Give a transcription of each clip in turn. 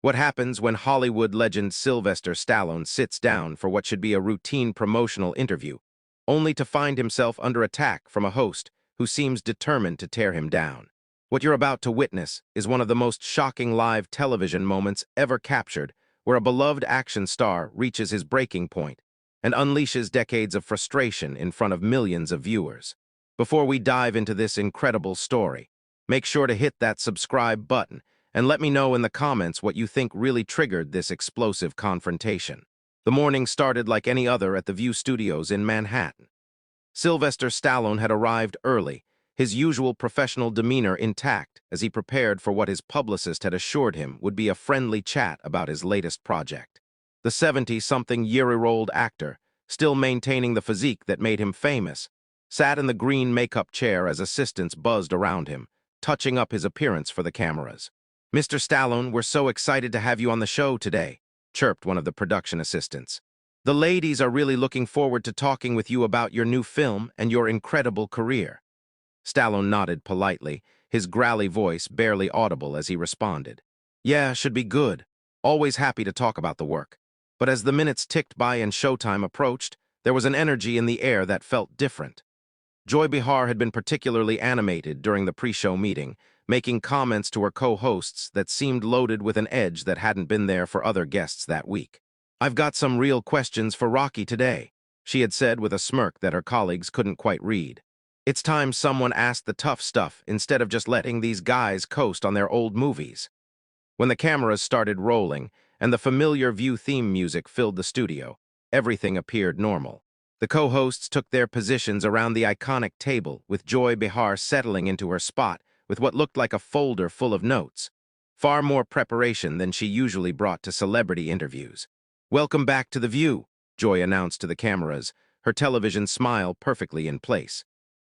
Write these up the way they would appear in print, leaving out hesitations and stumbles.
What happens when Hollywood legend Sylvester Stallone sits down for what should be a routine promotional interview, only to find himself under attack from a host who seems determined to tear him down? What you're about to witness is one of the most shocking live television moments ever captured, where a beloved action star reaches his breaking point and unleashes decades of frustration in front of millions of viewers. Before we dive into this incredible story, make sure to hit that subscribe button and let me know in the comments what you think really triggered this explosive confrontation. The morning started like any other at the View Studios in Manhattan. Sylvester Stallone had arrived early, his usual professional demeanor intact as he prepared for what his publicist had assured him would be a friendly chat about his latest project. The 70-something-year-old actor, still maintaining the physique that made him famous, sat in the green makeup chair as assistants buzzed around him, touching up his appearance for the cameras. "Mr. Stallone, we're so excited to have you on the show today," chirped one of the production assistants. "The ladies are really looking forward to talking with you about your new film and your incredible career." Stallone nodded politely, his growly voice barely audible as he responded. "Yeah, should be good. Always happy to talk about the work." But as the minutes ticked by and showtime approached, there was an energy in the air that felt different. Joy Behar had been particularly animated during the pre-show meeting, making comments to her co-hosts that seemed loaded with an edge that hadn't been there for other guests that week. "I've got some real questions for Rocky today," she had said with a smirk that her colleagues couldn't quite read. "It's time someone asked the tough stuff instead of just letting these guys coast on their old movies." When the cameras started rolling and the familiar View theme music filled the studio, everything appeared normal. The co-hosts took their positions around the iconic table, with Joy Behar settling into her spot with what looked like a folder full of notes. Far more preparation than she usually brought to celebrity interviews. "Welcome back to The View," Joy announced to the cameras, her television smile perfectly in place.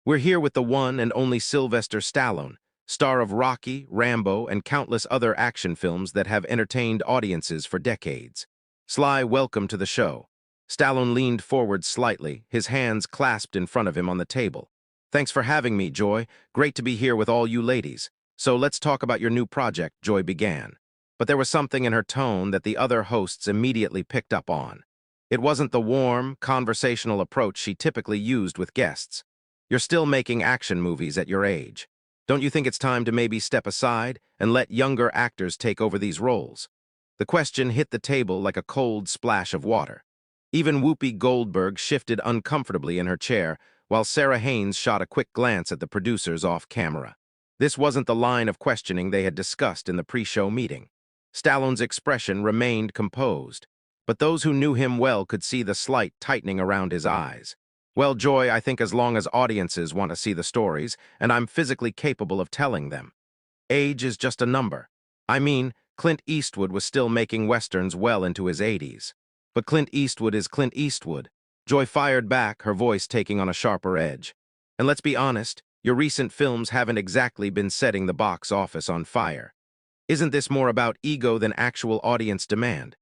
"We're here with the one and only Sylvester Stallone, star of Rocky, Rambo, and countless other action films that have entertained audiences for decades. Sly, welcome to the show." Stallone leaned forward slightly, his hands clasped in front of him on the table. "Thanks for having me, Joy. Great to be here with all you ladies. So let's talk about your new project," Joy began. But there was something in her tone that the other hosts immediately picked up on. It wasn't the warm, conversational approach she typically used with guests. "You're still making action movies at your age. Don't you think it's time to maybe step aside and let younger actors take over these roles?" The question hit the table like a cold splash of water. Even Whoopi Goldberg shifted uncomfortably in her chair, while Sarah Haynes shot a quick glance at the producers off camera. This wasn't the line of questioning they had discussed in the pre-show meeting. Stallone's expression remained composed, but those who knew him well could see the slight tightening around his eyes. "Well, Joy, I think as long as audiences want to see the stories, and I'm physically capable of telling them. Age is just a number. I mean, Clint Eastwood was still making westerns well into his 80s. But Clint Eastwood is Clint Eastwood." Joy fired back, her voice taking on a sharper edge. "And let's be honest, your recent films haven't exactly been setting the box office on fire. Isn't this more about ego than actual audience demand?"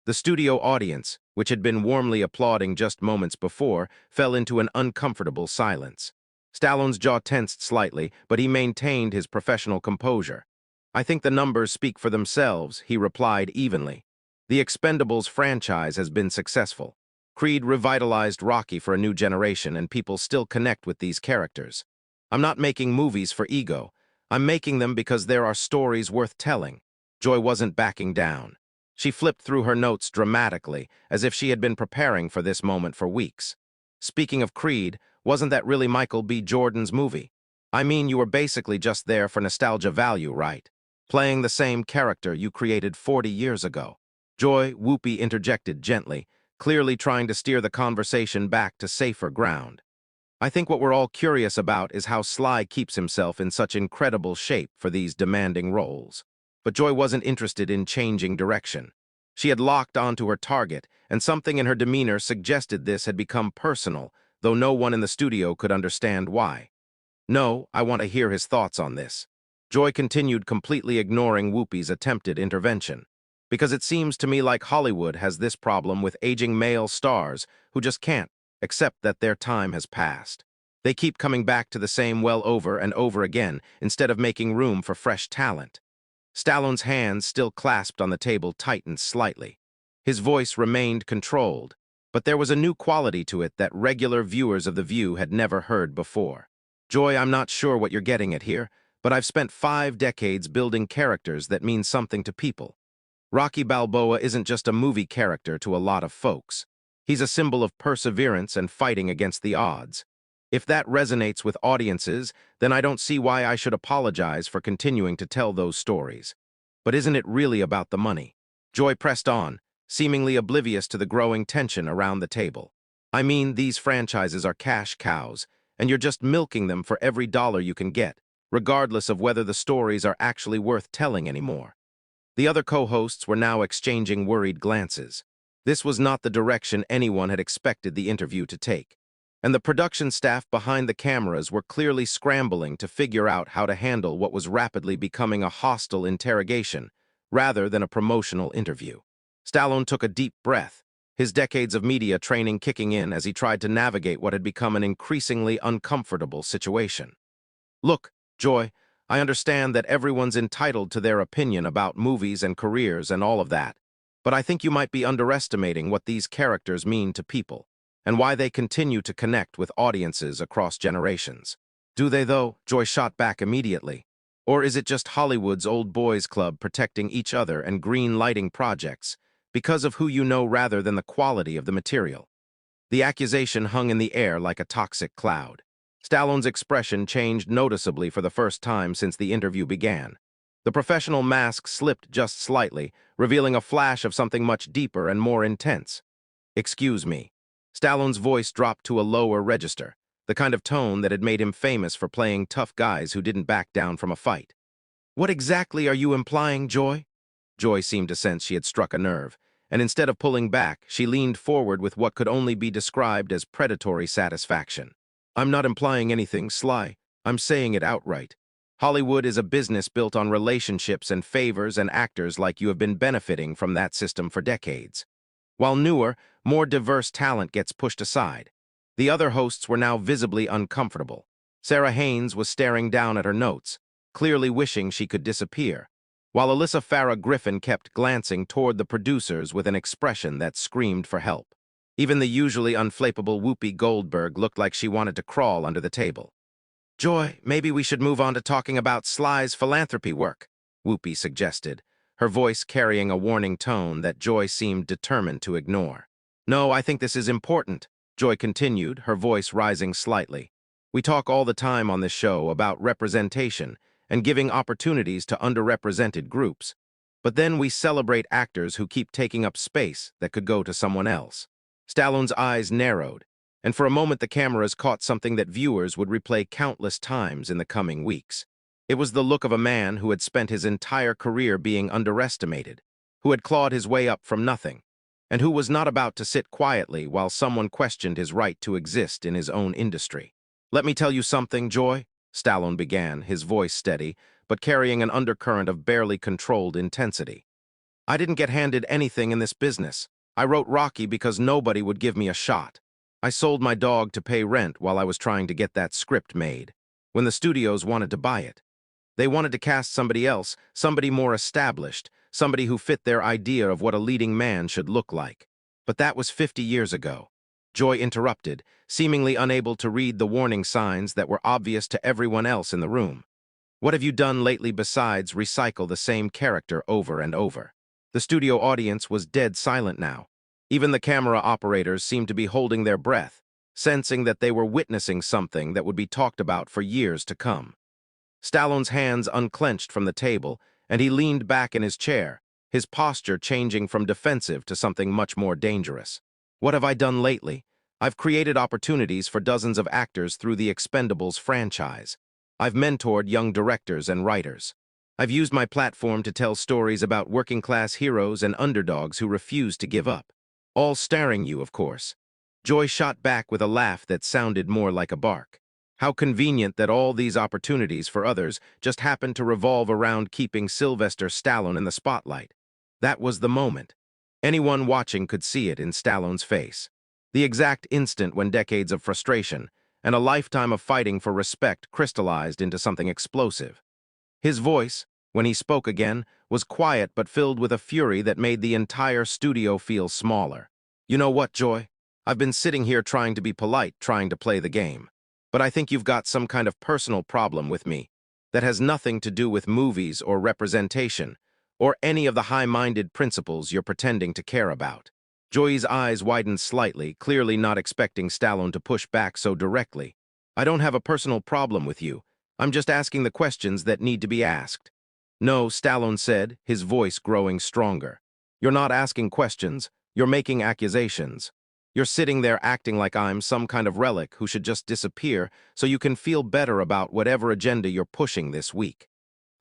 The studio audience, which had been warmly applauding just moments before, fell into an uncomfortable silence. Stallone's jaw tensed slightly, but he maintained his professional composure. "I think the numbers speak for themselves," he replied evenly. "The Expendables franchise has been successful. Creed revitalized Rocky for a new generation, and people still connect with these characters. I'm not making movies for ego. I'm making them because there are stories worth telling." Joy wasn't backing down. She flipped through her notes dramatically, as if she had been preparing for this moment for weeks. "Speaking of Creed, wasn't that really Michael B. Jordan's movie? I mean, you were basically just there for nostalgia value, right? Playing the same character you created 40 years ago." "Joy," Whoopi interjected gently, clearly trying to steer the conversation back to safer ground. "I think what we're all curious about is how Sly keeps himself in such incredible shape for these demanding roles." But Joy wasn't interested in changing direction. She had locked onto her target, and something in her demeanor suggested this had become personal, though no one in the studio could understand why. "No, I want to hear his thoughts on this." Joy continued, completely ignoring Whoopi's attempted intervention. "Because it seems to me like Hollywood has this problem with aging male stars who just can't accept that their time has passed. They keep coming back to the same well over and over again instead of making room for fresh talent." Stallone's hands, still clasped on the table, tightened slightly. His voice remained controlled, but there was a new quality to it that regular viewers of The View had never heard before. Joy, I'm not sure what you're getting at here, but I've spent 5 decades building characters that mean something to people. Rocky Balboa isn't just a movie character to a lot of folks. He's a symbol of perseverance and fighting against the odds. If that resonates with audiences, then I don't see why I should apologize for continuing to tell those stories. But isn't it really about the money? Joy pressed on, seemingly oblivious to the growing tension around the table. I mean, these franchises are cash cows, and you're just milking them for every dollar you can get, regardless of whether the stories are actually worth telling anymore. The other co-hosts were now exchanging worried glances. This was not the direction anyone had expected the interview to take, and the production staff behind the cameras were clearly scrambling to figure out how to handle what was rapidly becoming a hostile interrogation rather than a promotional interview. Stallone took a deep breath, his decades of media training kicking in as he tried to navigate what had become an increasingly uncomfortable situation. Look, Joy, I understand that everyone's entitled to their opinion about movies and careers and all of that, but I think you might be underestimating what these characters mean to people and why they continue to connect with audiences across generations. Do they, though? Joy shot back immediately. Or is it just Hollywood's old boys club protecting each other and green lighting projects because of who you know rather than the quality of the material? The accusation hung in the air like a toxic cloud. Stallone's expression changed noticeably for the first time since the interview began. The professional mask slipped just slightly, revealing a flash of something much deeper and more intense. Excuse me. Stallone's voice dropped to a lower register, the kind of tone that had made him famous for playing tough guys who didn't back down from a fight. What exactly are you implying, Joy? Joy seemed to sense she had struck a nerve, and instead of pulling back, she leaned forward with what could only be described as predatory satisfaction. I'm not implying anything sly. I'm saying it outright. Hollywood is a business built on relationships and favors and actors like you have been benefiting from that system for decades. While newer, more diverse talent gets pushed aside, the other hosts were now visibly uncomfortable. Sarah Haynes was staring down at her notes, clearly wishing she could disappear, while Alyssa Farrah Griffin kept glancing toward the producers with an expression that screamed for help. Even the usually unflappable Whoopi Goldberg looked like she wanted to crawl under the table. Joy, maybe we should move on to talking about Sly's philanthropy work, Whoopi suggested, her voice carrying a warning tone that Joy seemed determined to ignore. No, I think this is important, Joy continued, her voice rising slightly. We talk all the time on this show about representation and giving opportunities to underrepresented groups, but then we celebrate actors who keep taking up space that could go to someone else. Stallone's eyes narrowed, and for a moment the cameras caught something that viewers would replay countless times in the coming weeks. It was the look of a man who had spent his entire career being underestimated, who had clawed his way up from nothing, and who was not about to sit quietly while someone questioned his right to exist in his own industry. Let me tell you something, Joy, Stallone began, his voice steady, but carrying an undercurrent of barely controlled intensity. I didn't get handed anything in this business. I wrote Rocky because nobody would give me a shot. I sold my dog to pay rent while I was trying to get that script made, when the studios wanted to buy it. They wanted to cast somebody else, somebody more established, somebody who fit their idea of what a leading man should look like. But that was 50 years ago. Joy interrupted, seemingly unable to read the warning signs that were obvious to everyone else in the room. What have you done lately besides recycle the same character over and over? The studio audience was dead silent now. Even the camera operators seemed to be holding their breath, sensing that they were witnessing something that would be talked about for years to come. Stallone's hands unclenched from the table, and he leaned back in his chair, his posture changing from defensive to something much more dangerous. What have I done lately? I've created opportunities for dozens of actors through the Expendables franchise. I've mentored young directors and writers. I've used my platform to tell stories about working-class heroes and underdogs who refuse to give up. All starring you, of course. Joy shot back with a laugh that sounded more like a bark. How convenient that all these opportunities for others just happened to revolve around keeping Sylvester Stallone in the spotlight. That was the moment. Anyone watching could see it in Stallone's face. The exact instant when decades of frustration and a lifetime of fighting for respect crystallized into something explosive. His voice, When he spoke again, was quiet but filled with a fury that made the entire studio feel smaller. You know what, Joy? I've been sitting here trying to be polite, trying to play the game. But I think you've got some kind of personal problem with me that has nothing to do with movies or representation or any of the high-minded principles you're pretending to care about. Joy's eyes widened slightly, clearly not expecting Stallone to push back so directly. I don't have a personal problem with you. I'm just asking the questions that need to be asked. No, Stallone said, his voice growing stronger. You're not asking questions, you're making accusations. You're sitting there acting like I'm some kind of relic who should just disappear so you can feel better about whatever agenda you're pushing this week.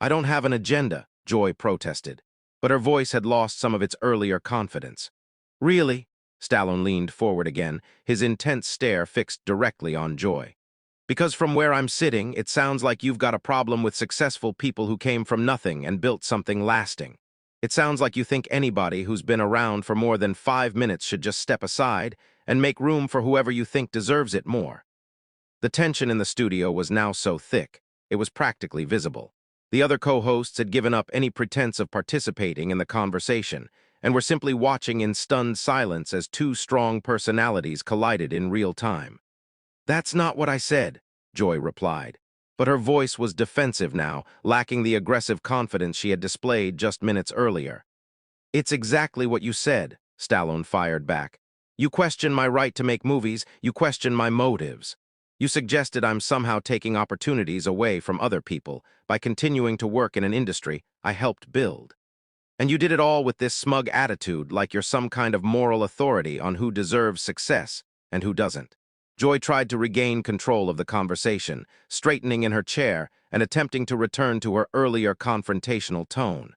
I don't have an agenda, Joy protested, but her voice had lost some of its earlier confidence. Really? Stallone leaned forward again, his intense stare fixed directly on Joy. Because from where I'm sitting, it sounds like you've got a problem with successful people who came from nothing and built something lasting. It sounds like you think anybody who's been around for more than 5 minutes should just step aside and make room for whoever you think deserves it more. The tension in the studio was now so thick, it was practically visible. The other co-hosts had given up any pretense of participating in the conversation and were simply watching in stunned silence as two strong personalities collided in real time. That's not what I said, Joy replied. But her voice was defensive now, lacking the aggressive confidence she had displayed just minutes earlier. It's exactly what you said, Stallone fired back. You question my right to make movies, you question my motives. You suggested I'm somehow taking opportunities away from other people by continuing to work in an industry I helped build. And you did it all with this smug attitude like you're some kind of moral authority on who deserves success and who doesn't. Joy tried to regain control of the conversation, straightening in her chair and attempting to return to her earlier confrontational tone.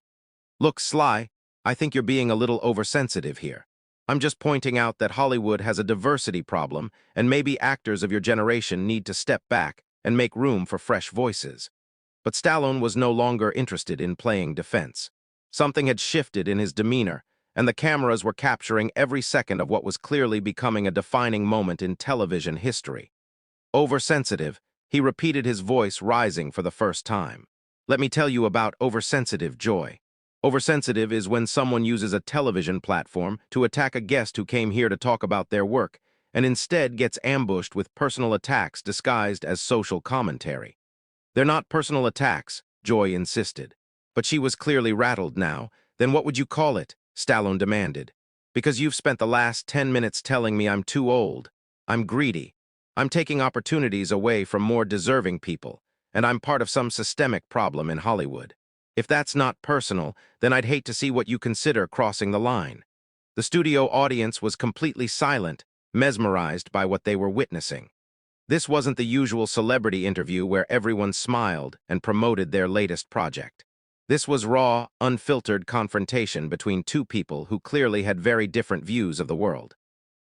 Look, Sly, I think you're being a little oversensitive here. I'm just pointing out that Hollywood has a diversity problem and maybe actors of your generation need to step back and make room for fresh voices. But Stallone was no longer interested in playing defense. Something had shifted in his demeanor, and the cameras were capturing every second of what was clearly becoming a defining moment in television history. Oversensitive, he repeated, his voice rising for the first time. Let me tell you about oversensitive, Joy. Oversensitive is when someone uses a television platform to attack a guest who came here to talk about their work, and instead gets ambushed with personal attacks disguised as social commentary. They're not personal attacks, Joy insisted. But she was clearly rattled now. Then what would you call it? Stallone demanded. Because you've spent the last 10 minutes telling me I'm too old. I'm greedy. I'm taking opportunities away from more deserving people, and I'm part of some systemic problem in Hollywood. If that's not personal, then I'd hate to see what you consider crossing the line. The studio audience was completely silent, mesmerized by what they were witnessing. This wasn't the usual celebrity interview where everyone smiled and promoted their latest project. This was raw, unfiltered confrontation between two people who clearly had very different views of the world.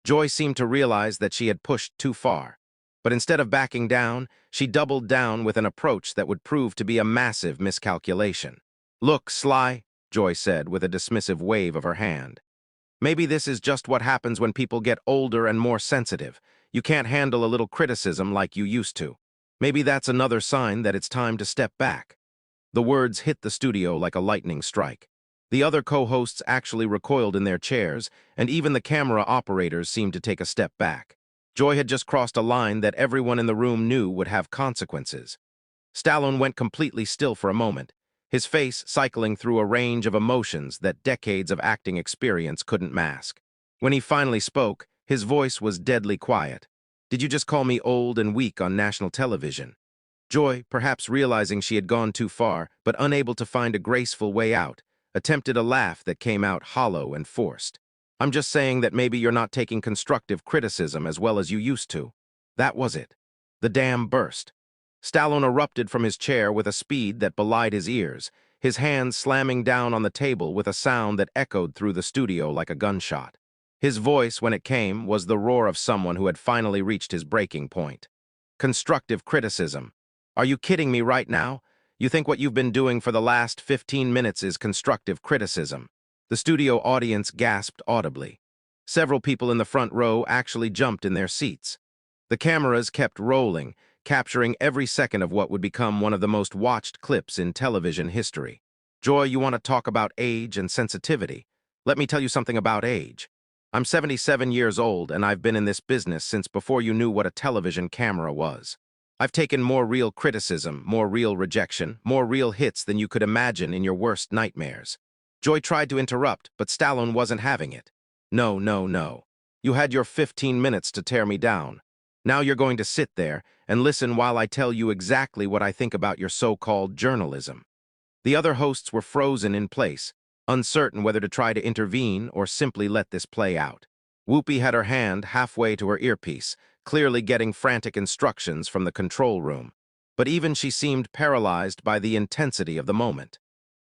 Joy seemed to realize that she had pushed too far, but instead of backing down, she doubled down with an approach that would prove to be a massive miscalculation. Look, Sly, Joy said with a dismissive wave of her hand. Maybe this is just what happens when people get older and more sensitive. You can't handle a little criticism like you used to. Maybe that's another sign that it's time to step back. The words hit the studio like a lightning strike. The other co-hosts actually recoiled in their chairs, and even the camera operators seemed to take a step back. Joy had just crossed a line that everyone in the room knew would have consequences. Stallone went completely still for a moment, his face cycling through a range of emotions that decades of acting experience couldn't mask. When he finally spoke, his voice was deadly quiet. Did you just call me old and weak on national television? Joy, perhaps realizing she had gone too far, but unable to find a graceful way out, attempted a laugh that came out hollow and forced. I'm just saying that maybe you're not taking constructive criticism as well as you used to. That was it. The dam burst. Stallone erupted from his chair with a speed that belied his ears, his hands slamming down on the table with a sound that echoed through the studio like a gunshot. His voice, when it came, was the roar of someone who had finally reached his breaking point. Constructive criticism. Are you kidding me right now? You think what you've been doing for the last 15 minutes is constructive criticism? The studio audience gasped audibly. Several people in the front row actually jumped in their seats. The cameras kept rolling, capturing every second of what would become one of the most watched clips in television history. Joy, you want to talk about age and sensitivity. Let me tell you something about age. I'm 77 years old, and I've been in this business since before you knew what a television camera was. I've taken more real criticism, more real rejection, more real hits than you could imagine in your worst nightmares. Joy tried to interrupt, but Stallone wasn't having it. No, no, no. You had your 15 minutes to tear me down. Now you're going to sit there and listen while I tell you exactly what I think about your so-called journalism. The other hosts were frozen in place, uncertain whether to try to intervene or simply let this play out. Whoopi had her hand halfway to her earpiece, clearly getting frantic instructions from the control room. But even she seemed paralyzed by the intensity of the moment.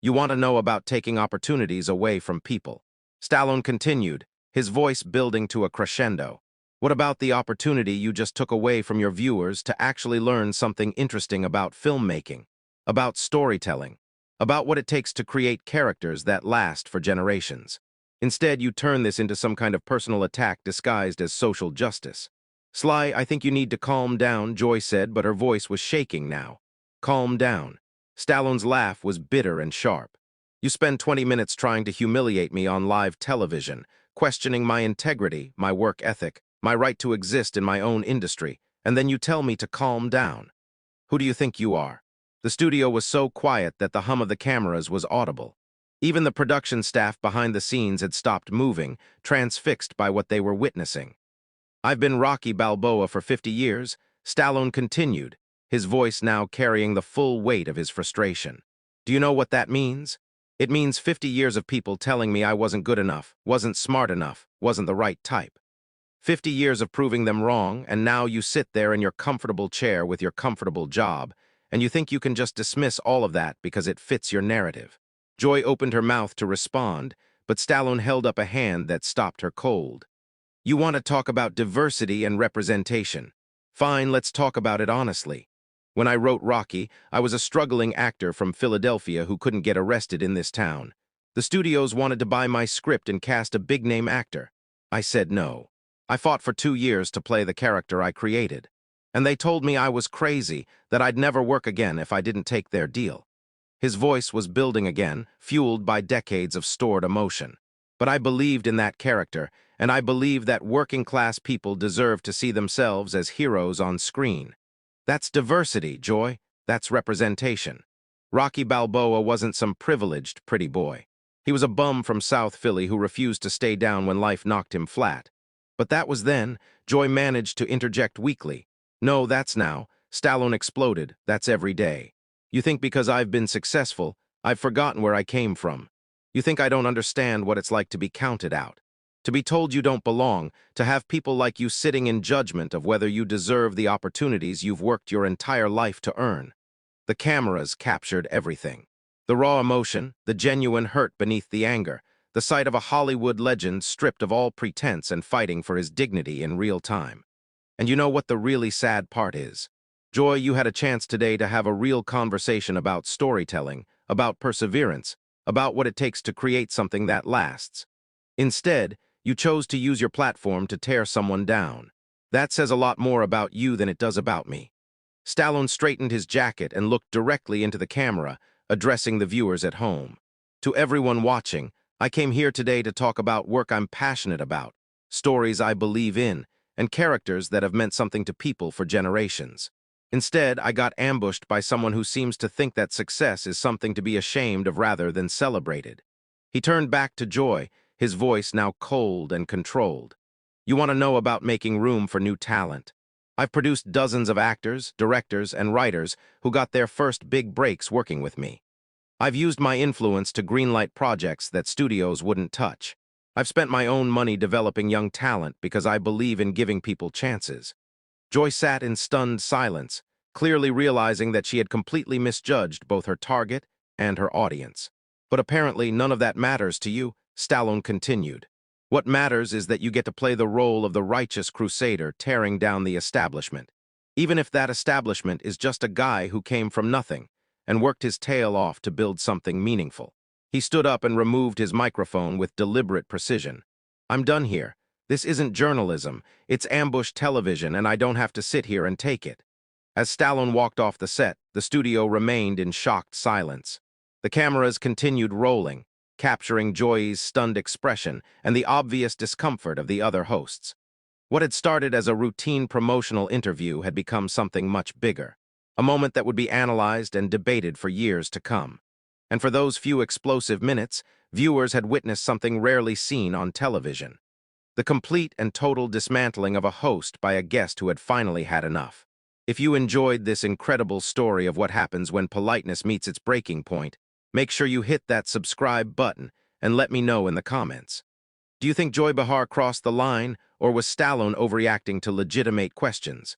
You want to know about taking opportunities away from people. Stallone continued, his voice building to a crescendo. What about the opportunity you just took away from your viewers to actually learn something interesting about filmmaking, about storytelling, about what it takes to create characters that last for generations? Instead, you turn this into some kind of personal attack disguised as social justice. Sly, I think you need to calm down, Joy said, but her voice was shaking now. Calm down. Stallone's laugh was bitter and sharp. You spend 20 minutes trying to humiliate me on live television, questioning my integrity, my work ethic, my right to exist in my own industry, and then you tell me to calm down. Who do you think you are? The studio was so quiet that the hum of the cameras was audible. Even the production staff behind the scenes had stopped moving, transfixed by what they were witnessing. I've been Rocky Balboa for 50 years, Stallone continued, his voice now carrying the full weight of his frustration. Do you know what that means? It means 50 years of people telling me I wasn't good enough, wasn't smart enough, wasn't the right type. 50 years of proving them wrong, and now you sit there in your comfortable chair with your comfortable job, and you think you can just dismiss all of that because it fits your narrative. Joy opened her mouth to respond, but Stallone held up a hand that stopped her cold. You want to talk about diversity and representation. Fine, let's talk about it honestly. When I wrote Rocky, I was a struggling actor from Philadelphia who couldn't get arrested in this town. The studios wanted to buy my script and cast a big-name actor. I said no. I fought for 2 years to play the character I created. And they told me I was crazy, that I'd never work again if I didn't take their deal. His voice was building again, fueled by decades of stored emotion. But I believed in that character, and I believe that working-class people deserve to see themselves as heroes on screen. That's diversity, Joy. That's representation. Rocky Balboa wasn't some privileged pretty boy. He was a bum from South Philly who refused to stay down when life knocked him flat. But that was then. Joy managed to interject weakly. No, that's now. Stallone exploded. That's every day. You think because I've been successful, I've forgotten where I came from. You think I don't understand what it's like to be counted out, to be told you don't belong, to have people like you sitting in judgment of whether you deserve the opportunities you've worked your entire life to earn. The cameras captured everything. The raw emotion, the genuine hurt beneath the anger, the sight of a Hollywood legend stripped of all pretense and fighting for his dignity in real time. And you know what the really sad part is? Joy, you had a chance today to have a real conversation about storytelling, about perseverance, about what it takes to create something that lasts. Instead, you chose to use your platform to tear someone down. That says a lot more about you than it does about me. Stallone straightened his jacket and looked directly into the camera, addressing the viewers at home. To everyone watching, I came here today to talk about work I'm passionate about, stories I believe in, and characters that have meant something to people for generations. Instead, I got ambushed by someone who seems to think that success is something to be ashamed of rather than celebrated. He turned back to Joy, his voice now cold and controlled. You want to know about making room for new talent. I've produced dozens of actors, directors, and writers who got their first big breaks working with me. I've used my influence to greenlight projects that studios wouldn't touch. I've spent my own money developing young talent because I believe in giving people chances. Joy sat in stunned silence, clearly realizing that she had completely misjudged both her target and her audience. But apparently none of that matters to you, Stallone continued. What matters is that you get to play the role of the righteous crusader tearing down the establishment. Even if that establishment is just a guy who came from nothing and worked his tail off to build something meaningful. He stood up and removed his microphone with deliberate precision. I'm done here. This isn't journalism. It's ambush television, and I don't have to sit here and take it. As Stallone walked off the set, the studio remained in shocked silence. The cameras continued rolling, capturing Joy's stunned expression and the obvious discomfort of the other hosts. What had started as a routine promotional interview had become something much bigger, a moment that would be analyzed and debated for years to come. And for those few explosive minutes, viewers had witnessed something rarely seen on television: the complete and total dismantling of a host by a guest who had finally had enough. If you enjoyed this incredible story of what happens when politeness meets its breaking point, make sure you hit that subscribe button and let me know in the comments. Do you think Joy Behar crossed the line, or was Stallone overreacting to legitimate questions?